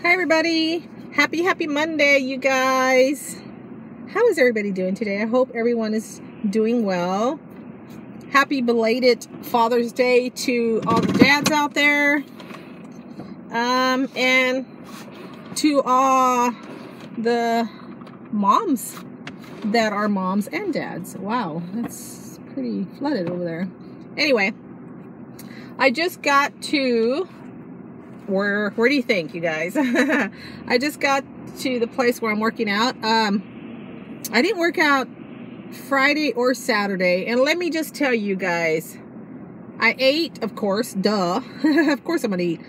Hi everybody, happy Monday, you guys. How is everybody doing today? I hope everyone is doing well. Happy belated Father's Day to all the dads out there, and to all the moms that are moms and dads. Wow, that's pretty flooded over there. Anyway, I just got to where do you think, you guys? I just got to the place where I'm working out. I didn't work out Friday or Saturday, and let me just tell you guys, I ate, of course, duh. Of course I'm gonna eat.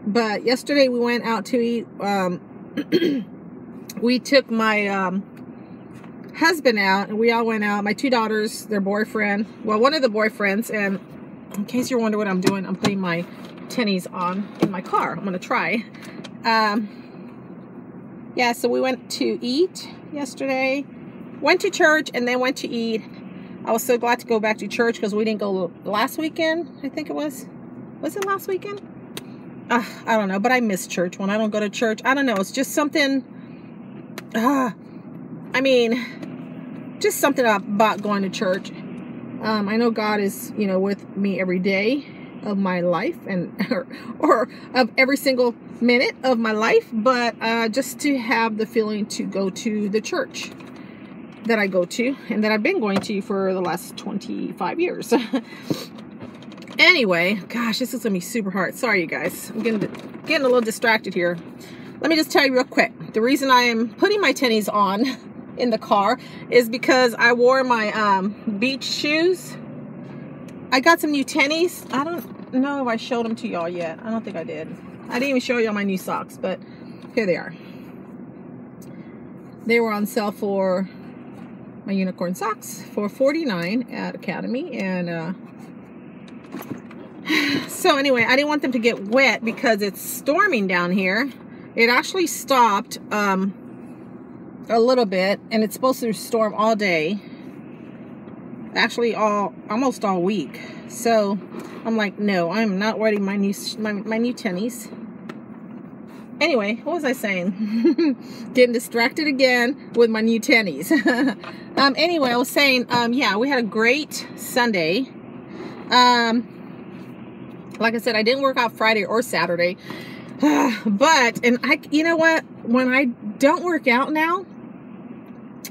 But yesterday we went out to eat. We took my husband out, and we all went out. My two daughters, their boyfriend, well, one of the boyfriends, and in case you're wondering what I'm doing, I'm putting my tennies on in my car. I'm gonna try. Yeah, so we went to eat yesterday, went to church, and then went to eat. I was so glad to go back to church because we didn't go last weekend. I think it was it last weekend? I don't know, but I miss church when I don't go to church. I don't know, it's just something, I mean, just something about going to church. I know God is, with me every day of my life, and or of every single minute of my life, but just to have the feeling to go to the church that I go to and that I've been going to for the last 25 years. Anyway, gosh, this is gonna be super hard. Sorry, you guys, I'm getting a little distracted here. Let me just tell you real quick, the reason I am putting my tennies on in the car is because I wore my beach shoes. I got some new tennies. I don't know if I showed them to y'all yet. I don't think I did. I didn't even show y'all my new socks, but here they are. They were on sale for my unicorn socks for $49 at Academy, and so anyway, I didn't want them to get wet because it's storming down here. It actually stopped a little bit, and it's supposed to storm all day. Actually almost all week. So I'm like, no, I'm not wearing my new tennies. Anyway, what was I saying? Getting distracted again with my new tennies. Anyway, I was saying, yeah, we had a great Sunday. Like I said, I didn't work out Friday or Saturday. But, and you know what? When I don't work out now,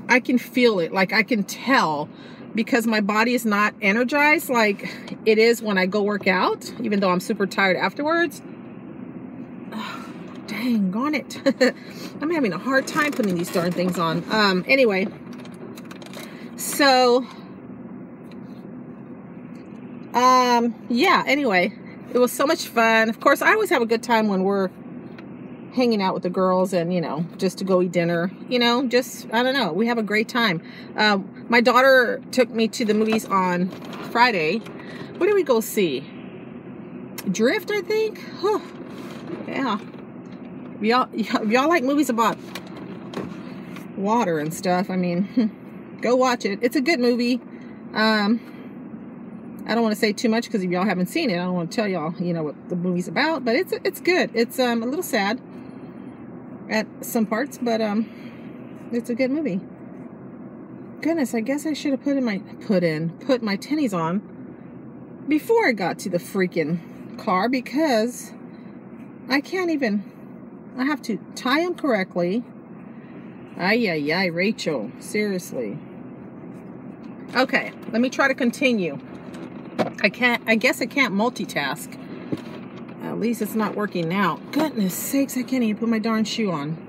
I can feel it. Like, I can tell, because my body is not energized like it is when I go work out, even though I'm super tired afterwards. Oh, dang on it. I'm having a hard time putting these darn things on. Anyway, so yeah, anyway, it was so much fun. Of course, I always have a good time when we're hanging out with the girls, and just to go eat dinner, just, I don't know, we have a great time. My daughter took me to the movies on Friday. What did we go see? Drift, I think. Huh. Yeah, y'all like movies about water and stuff, I mean, go watch it. It's a good movie. I don't want to say too much because if y'all haven't seen it, I don't want to tell y'all, what the movie's about, but it's good. It's a little sad at some parts, but it's a good movie. Goodness, I guess I should have put my tennies on before I got to the freaking car, because I can't even, I have to tie them correctly. Ay, Rachel, seriously. Okay, let me try to continue. I guess I can't multitask. At least it's not working now. Goodness sakes, I can't even put my darn shoe on.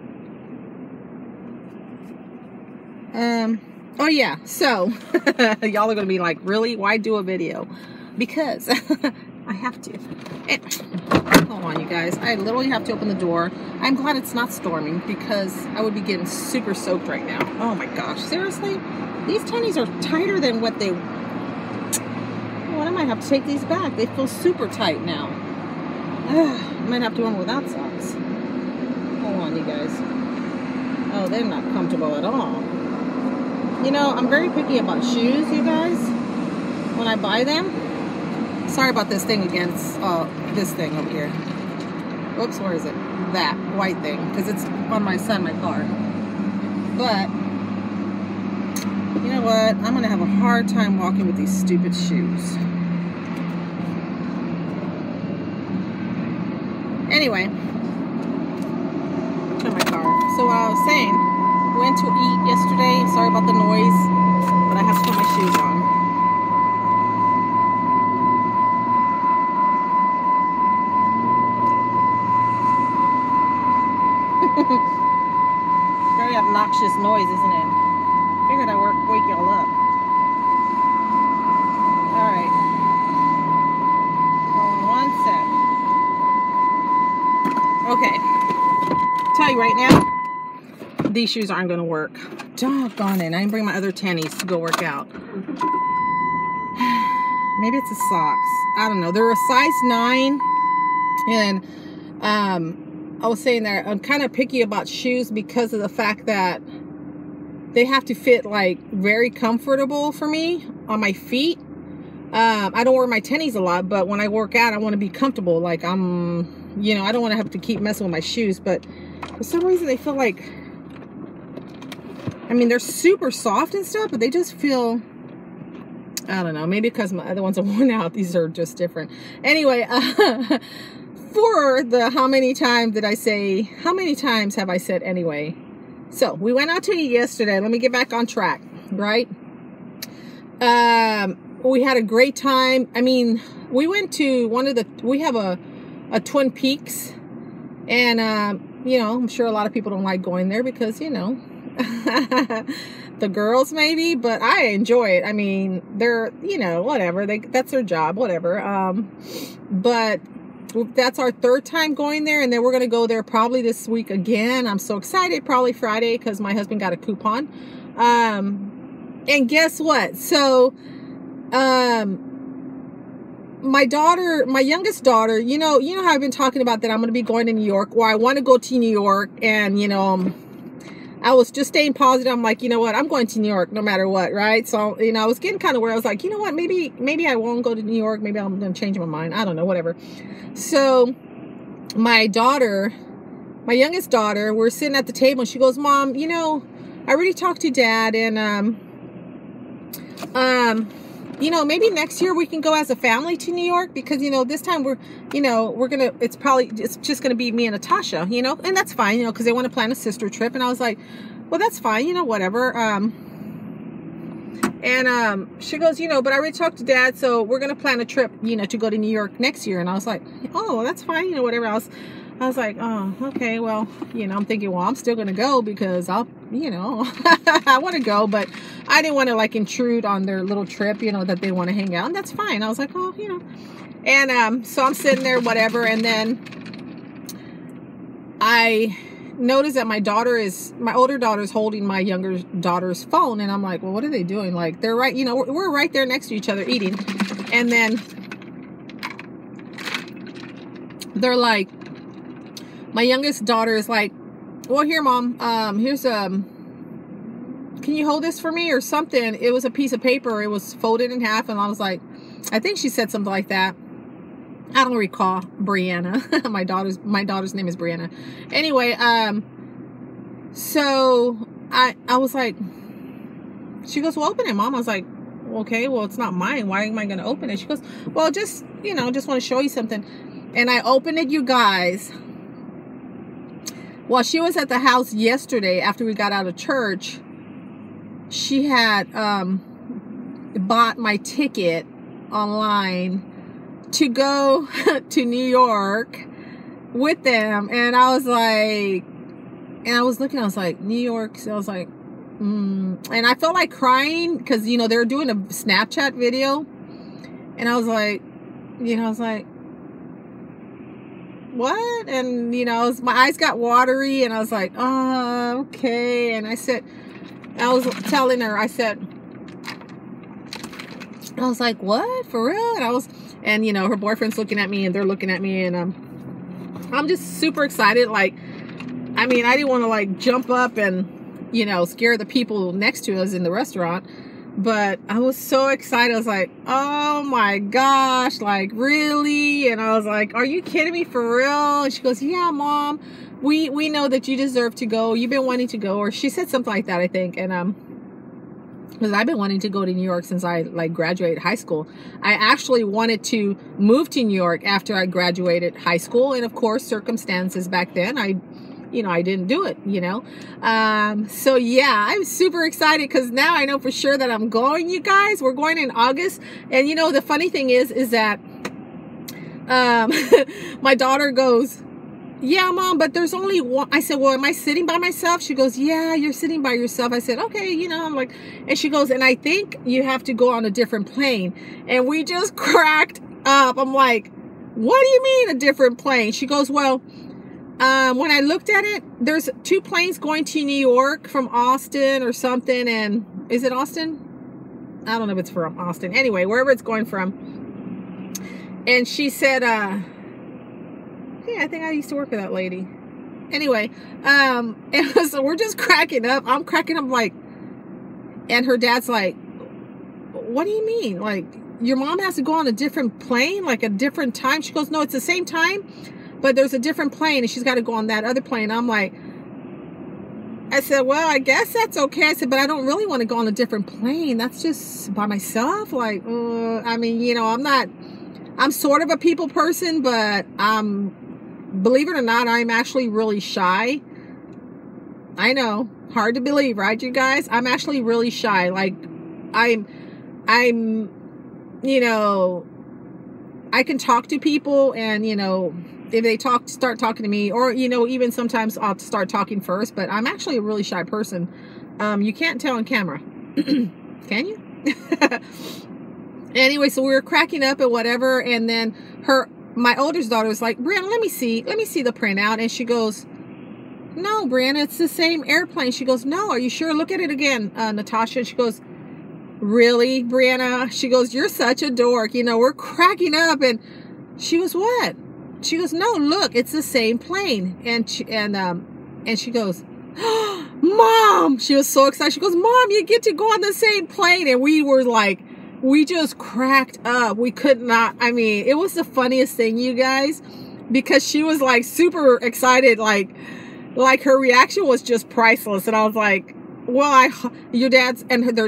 Oh yeah, so y'all are gonna be like, really? Why do a video? Because I have to. Hold on, you guys. I literally have to open the door. I'm glad it's not storming, because I would be getting super soaked right now. Oh my gosh, seriously? These tennies are tighter than what they... Well, I might have to take these back. They feel super tight now. I might have to wear them without socks. Hold on, you guys. Oh, they're not comfortable at all. I'm very picky about shoes, you guys, when I buy them. Sorry about this thing again. It's this thing over here. Oops, where is it? That white thing, because it's on my side of my car. But you know what? I'm gonna have a hard time walking with these stupid shoes. Anyway, turn my car. So what I was saying, went to eat yesterday. Sorry about the noise, but I have to put my shoes on. Very obnoxious noise, isn't it? Figured I'd wake y'all up. Alright. Hold on 1 sec. Okay. Tell you right now, these shoes aren't going to work. Doggone it. I didn't bring my other tennies to go work out. Maybe it's the socks. I don't know. They're a size 9. And I was saying that I'm kind of picky about shoes because of the fact that they have to fit like very comfortable for me on my feet. I don't wear my tennies a lot, but when I work out, I want to be comfortable. Like I don't want to have to keep messing with my shoes, but for some reason they feel like, I mean, they're super soft and stuff, but they just feel, I don't know, maybe because my other ones are worn out. These are just different. Anyway, for the how many times have I said anyway? So we went out to eat yesterday. Let me get back on track, right? We had a great time. I mean, we went to we have a Twin Peaks, and I'm sure a lot of people don't like going there because, the girls maybe, but I enjoy it. I mean, they're, whatever, that's their job, whatever. But that's our 3rd time going there, and then we're going to go there probably this week again. I'm so excited, probably Friday, because my husband got a coupon. And guess what? So, my youngest daughter, you know how I've been talking about that I'm going to be going to New York, or I want to go to New York, and, I was just staying positive. I'm like, you know what? I'm going to New York no matter what, right? So, I was getting kind of where I was like, you know what? Maybe I won't go to New York. Maybe I'm going to change my mind. I don't know, whatever. So, my youngest daughter, we're sitting at the table, and she goes, Mom, I already talked to Dad, and, maybe next year we can go as a family to New York, because, this time it's just going to be me and Natasha, and that's fine, because they want to plan a sister trip. And I was like, well, that's fine, whatever. She goes, but I already talked to Dad, so we're going to plan a trip, to go to New York next year. And I was like, oh, that's fine, whatever. I was like, oh, okay, well, I'm thinking, well, I'm still going to go because I'll, I want to go, but I didn't want to like intrude on their little trip, that they want to hang out. And that's fine. I was like, oh, and, so I'm sitting there, whatever. And then I noticed that my older daughter is holding my younger daughter's phone. And I'm like, well, what are they doing? Like, they're right, we're right there next to each other eating. And then they're like, my youngest daughter is like, well, here, Mom, here's can you hold this for me or something? It was a piece of paper. It was folded in half. And I was like, I think she said something like that. I don't recall. Brianna. my daughter's name is Brianna. Anyway, so I was like, she goes, well, open it, Mom. I was like, okay, well, it's not mine. Why am I going to open it? She goes, well, just want to show you something. And I opened it, you guys. While she was at the house yesterday after we got out of church, she had bought my ticket online to go to New York with them. And I was like, I was like, New York. So I was like, and I felt like crying because, they were doing a Snapchat video. And I was like, what? And, my eyes got watery, and I was like, oh, okay. And I was telling her, I was like, what? For real? And her boyfriend's looking at me, and they're looking at me, and I'm just super excited. Like, I didn't want to like jump up and, scare the people next to us in the restaurant. But I was so excited. I was like, oh my gosh, like really? And I was like, are you kidding me, for real? And she goes, yeah, Mom, we know that you deserve to go. You've been wanting to go. Or she said something like that, I think. And because I've been wanting to go to New York since I like graduated high school. I actually wanted to move to New York after I graduated high school. And of course, circumstances back then, I didn't do it, So yeah, I'm super excited because now I know for sure that I'm going, you guys. We're going in August. And the funny thing is that my daughter goes, yeah, Mom, but there's only one. I said, well, am I sitting by myself? She goes, yeah, you're sitting by yourself. I said, okay, I'm like, and she goes, and I think you have to go on a different plane. And we just cracked up. I'm like, what do you mean a different plane? She goes, well, when I looked at it, there's 2 planes going to New York from Austin or something. And is it Austin? I don't know if it's from Austin. Anyway, wherever it's going from. And she said, yeah, I think I used to work for that lady. Anyway, and so we're just cracking up. I'm cracking up like, and her dad's like, what do you mean? Like, your mom has to go on a different plane, like a different time? She goes, no, it's the same time, but there's a different plane and she's got to go on that other plane. I'm like, I said, well, I guess that's okay. I said, but I don't really want to go on a different plane. That's just by myself. Like, I mean, I'm sort of a people person, but believe it or not, I'm actually really shy. I know, hard to believe, right, you guys? I'm actually really shy. Like, I'm, I can talk to people and, if they start talking to me, or, even sometimes I'll start talking first, but I'm actually a really shy person. You can't tell on camera. Can you? Anyway, so we were cracking up and whatever. And then my oldest daughter was like, Brianna, let me see the printout. And she goes, no, Brianna, it's the same airplane. She goes, no, are you sure? Look at it again, Natasha. And she goes, really, Brianna? She goes, you're such a dork. We're cracking up. And she goes, what? She goes, no, look, it's the same plane. And she goes, Mom, she was so excited. She goes, Mom, you get to go on the same plane. And we were like, we just cracked up. We could not, it was the funniest thing, you guys, because she was like super excited. Like her reaction was just priceless. And I was like, well, their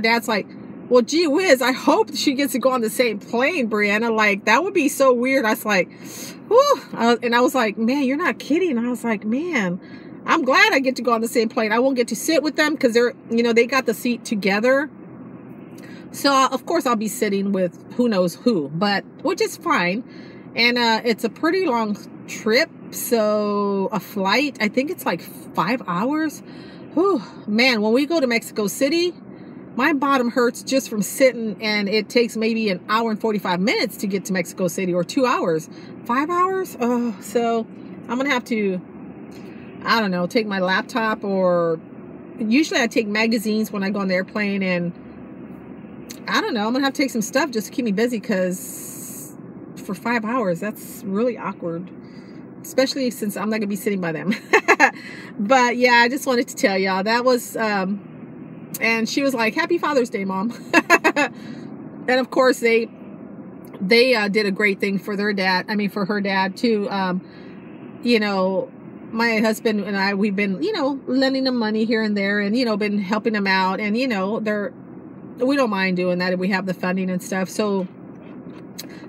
dad's like, well, gee whiz, I hope she gets to go on the same plane, Brianna. Like, that would be so weird. I was like, whew. And I was like, man, you're not kidding. I was like, man, I'm glad I get to go on the same plane. I won't get to sit with them because they're, they got the seat together. So, of course, I'll be sitting with who knows who, but which is fine. And it's a pretty long trip. So a flight, I think it's like 5 hours. Whew, man, when we go to Mexico City, my bottom hurts just from sitting, and it takes maybe an hour and 45 minutes to get to Mexico City, or 2 hours. 5 hours? Oh, so I'm going to have to, I don't know, take my laptop, or usually I take magazines when I go on the airplane, and I don't know, I'm going to have to take some stuff just to keep me busy, because for 5 hours, that's really awkward. Especially since I'm not going to be sitting by them. But yeah, I just wanted to tell y'all that was, and she was like, Happy Father's Day, Mom. And of course, they did a great thing for their dad. For her dad too. My husband and I, we've been, lending them money here and there, and, been helping them out. And, we don't mind doing that if we have the funding and stuff. So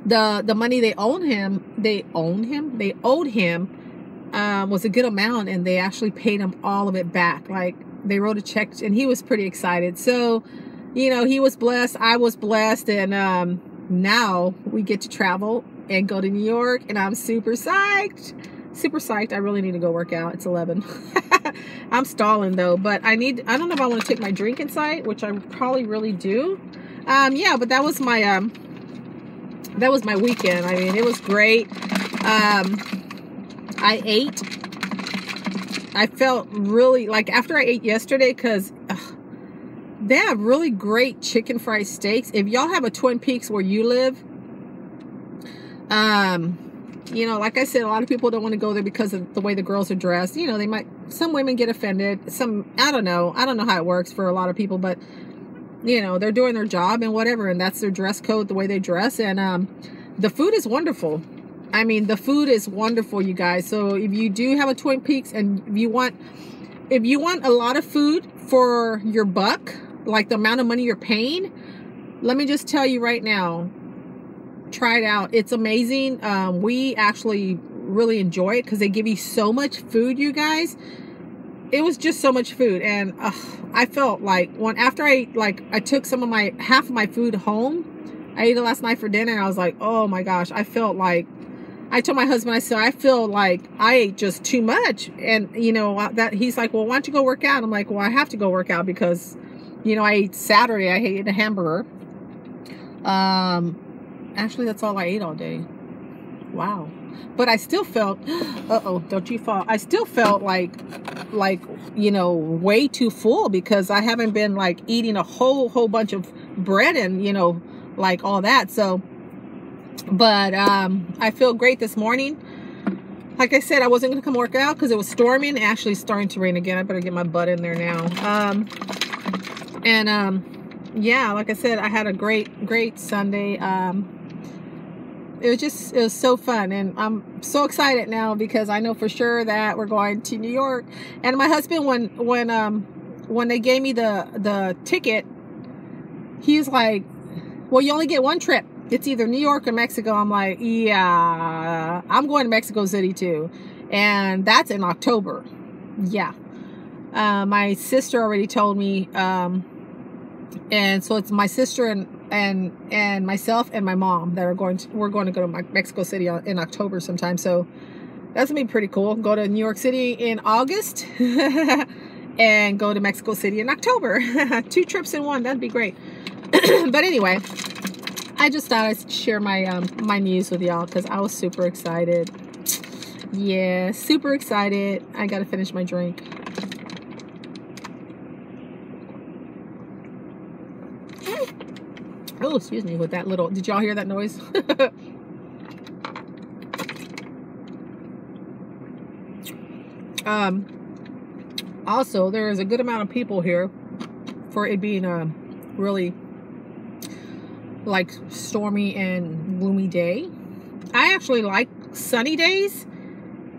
the money they owed him was a good amount, and they actually paid him all of it back. Like, they wrote a check, and he was pretty excited. So, he was blessed, I was blessed, and now we get to travel and go to New York, and I'm super psyched. Super psyched. I really need to go work out. It's 11. I'm stalling though, but I don't know if I want to take my drink inside, which I probably really do. Yeah, but that was my weekend. It was great. I ate. I felt really, like, after I ate yesterday, because they have really great chicken fried steaks. If y'all have a Twin Peaks where you live, like I said, a lot of people don't want to go there because of the way the girls are dressed. Some women get offended. I don't know how it works for a lot of people, but you know, they're doing their job and whatever, and that's their dress code, the way they dress. And the food is wonderful. I mean, the food is wonderful, you guys. So if you do have a Twin Peaks and if you want a lot of food for your buck, like the amount of money you're paying, let me just tell you right now, try it out. It's amazing. We actually really enjoy it because they give you so much food, you guys. It was just so much food, and I felt like after I took half of my food home. I ate it last night for dinner, and I was like, oh my gosh, I felt like, I told my husband, I said, I feel like I ate just too much. And you know, that he's like, well, why don't you go work out? I'm like, well, I have to go work out because, you know, I ate Saturday, I ate a hamburger. Actually, that's all I ate all day. Wow. But I still felt, don't you fall. I still felt like, you know, way too full because I haven't been like eating a whole bunch of bread and, you know, like all that. So, but, I feel great this morning. Like I said, I wasn't going to come work out because it was storming. Actually starting to rain again. I better get my butt in there now. Yeah, like I said, I had a great Sunday. It was so fun, and I'm so excited now because I know for sure that we're going to New York. And my husband, when they gave me the ticket, he's like, well, you only get one trip. It's either New York or Mexico. I'm like, yeah, I'm going to Mexico City too, and that's in October. Yeah, my sister already told me. And so it's my sister and myself and my mom that we're going to go to Mexico City in October sometime. So that's gonna be pretty cool. Go to New York City in August and go to Mexico City in October. 2 trips in one. That'd be great. But anyway, I just thought I'd share my my news with y'all because I was super excited. Yeah, super excited. I gotta finish my drink. Oh, excuse me, with that little, did y'all hear that noise? Also, there is a good amount of people here for it being a really like stormy and gloomy day. I actually like sunny days,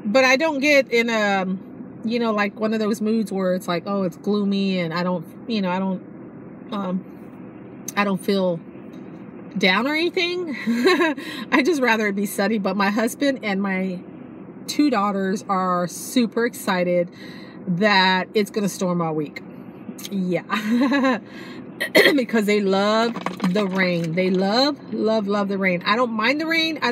but I don't get in a, you know, like one of those moods where it's like, oh, it's gloomy and I don't, you know, I don't feel down or anything. I just rather it be sunny. But my husband and my 2 daughters are super excited that it's gonna storm all week. Yeah. Because they love the rain. They love the rain. I don't mind the rain. I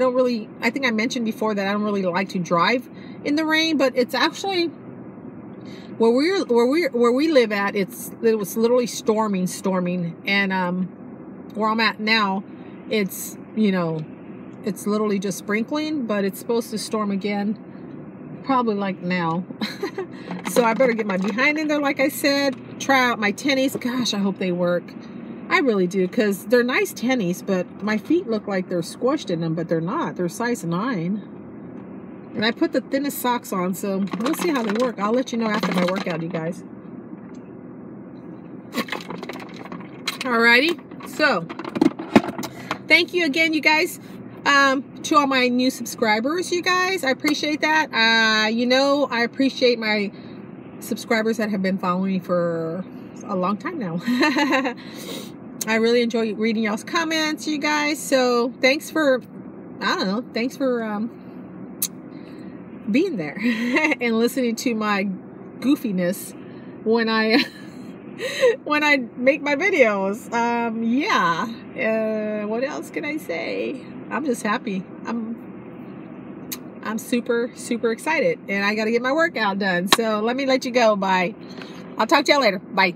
think I mentioned before that I don't really like to drive in the rain, but it's actually where we live at, it was literally storming, and where I'm at now, it's, you know, it's literally just sprinkling, but it's supposed to storm again probably like now. So I better get my behind in there, like I said. Try out my tennies. Gosh, I hope they work. I really do, because they're nice tennies, but my feet look like they're squished in them, but they're not. They're size 9. And I put the thinnest socks on, so we'll see how they work. I'll let you know after my workout, you guys. Alrighty. So, thank you again, you guys, to all my new subscribers, you guys. I appreciate that. You know, I appreciate my subscribers that have been following me for a long time now. I really enjoy reading y'all's comments, you guys. So, thanks for, I don't know, thanks for being there and listening to my goofiness when I make my videos. Yeah. What else can I say? I'm just happy. I'm super excited, and I got to get my workout done. So let me let you go. Bye. I'll talk to y'all later. Bye.